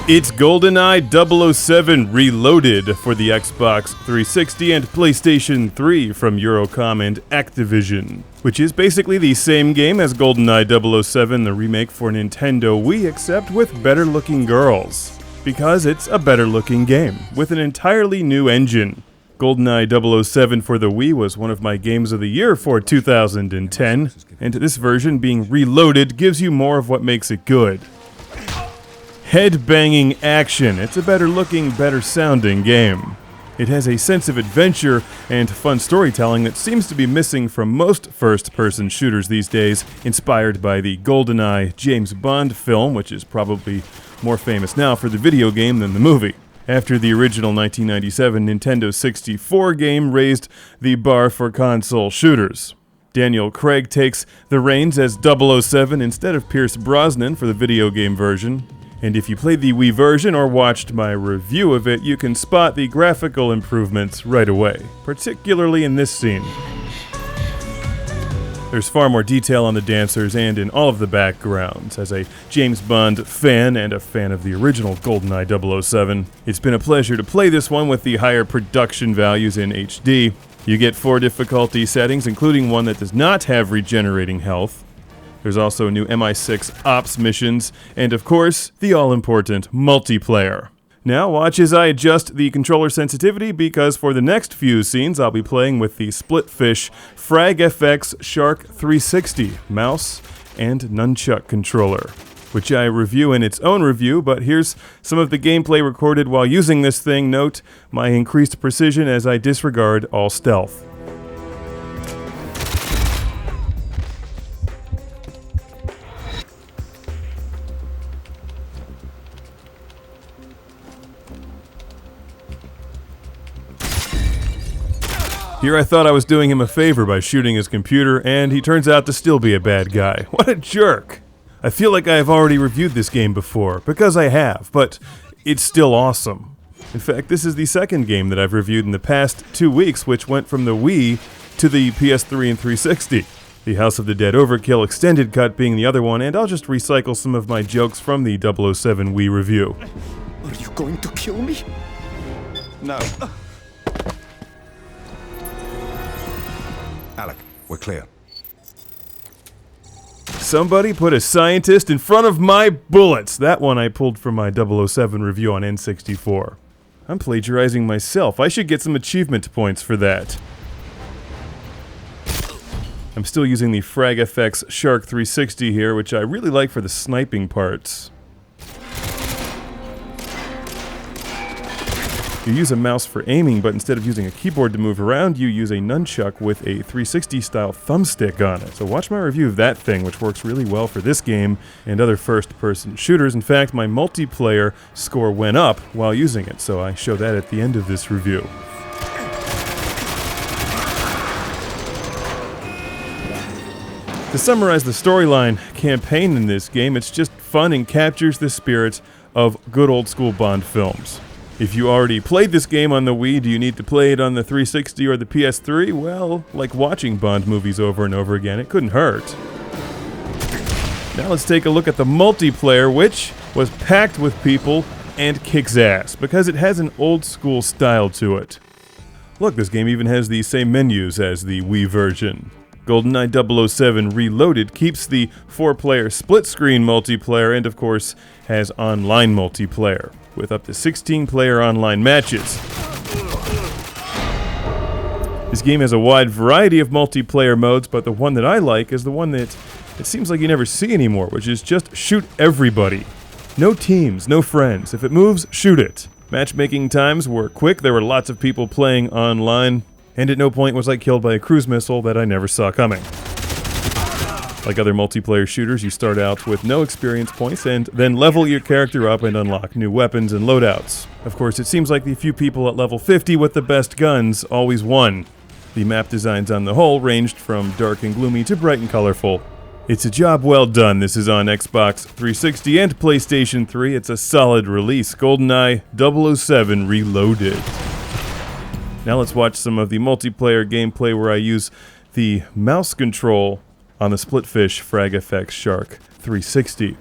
It's GoldenEye 007 Reloaded for the Xbox 360 and PlayStation 3 from Eurocom and Activision, which is basically the same game as GoldenEye 007, the remake for Nintendo Wii, except with better-looking girls. Because it's a better-looking game, with an entirely new engine. GoldenEye 007 for the Wii was one of my games of the year for 2010, and this version being reloaded gives you more of what makes it good. Head-banging action. It's a better-looking, better-sounding game. It has a sense of adventure and fun storytelling that seems to be missing from most first-person shooters these days, inspired by the GoldenEye James Bond film, which is probably more famous now for the video game than the movie. After the original 1997 Nintendo 64 game raised the bar for console shooters. Daniel Craig takes the reins as 007 instead of Pierce Brosnan for the video game version. And if you played the Wii version or watched my review of it, you can spot the graphical improvements right away, particularly in this scene. There's far more detail on the dancers and in all of the backgrounds. As a James Bond fan and a fan of the original GoldenEye 007, it's been a pleasure to play this one with the higher production values in HD. You get 4 difficulty settings, including one that does not have regenerating health. There's also new MI6 Ops missions, and of course, the all-important multiplayer. Now watch as I adjust the controller sensitivity, because for the next few scenes I'll be playing with the Splitfish Frag FX Shark 360 mouse and nunchuck controller, which I review in its own review, but here's some of the gameplay recorded while using this thing. Note my increased precision as I disregard all stealth. Here I thought I was doing him a favor by shooting his computer, and he turns out to still be a bad guy. What a jerk! I feel like I have already reviewed this game before, because I have, but it's still awesome. In fact, this is the second game that I've reviewed in the past 2 weeks, which went from the Wii to the PS3 and 360. The House of the Dead Overkill extended cut being the other one, and I'll just recycle some of my jokes from the 007 Wii review. Are you going to kill me? No. Alec, we're clear. Somebody put a scientist in front of my bullets! That one I pulled from my 007 review on N64. I'm plagiarizing myself. I should get some achievement points for that. I'm still using the Frag FX Shark 360 here, which I really like for the sniping parts. You use a mouse for aiming, but instead of using a keyboard to move around, you use a nunchuck with a 360-style thumbstick on it. So watch my review of that thing, which works really well for this game and other first-person shooters. In fact, my multiplayer score went up while using it, so I show that at the end of this review. To summarize the storyline campaign in this game, it's just fun and captures the spirit of good old-school Bond films. If you already played this game on the Wii, do you need to play it on the 360 or the PS3? Well, like watching Bond movies over and over again, it couldn't hurt. Now let's take a look at the multiplayer, which was packed with people and kicks ass, because it has an old-school style to it. Look, this game even has the same menus as the Wii version. GoldenEye 007 Reloaded keeps the 4-player split-screen multiplayer and, of course, has online multiplayer, with up to 16-player online matches. This game has a wide variety of multiplayer modes, but the one that I like is the one that it seems like you never see anymore, which is just shoot everybody. No teams, no friends. If it moves, shoot it. Matchmaking times were quick, there were lots of people playing online, and at no point was I killed by a cruise missile that I never saw coming. Like other multiplayer shooters, you start out with no experience points and then level your character up and unlock new weapons and loadouts. Of course, it seems like the few people at level 50 with the best guns always won. The map designs on the whole ranged from dark and gloomy to bright and colorful. It's a job well done. This is on Xbox 360 and PlayStation 3. It's a solid release. GoldenEye 007 Reloaded. Now let's watch some of the multiplayer gameplay where I use the mouse control on the Splitfish Frag FX Shark 360.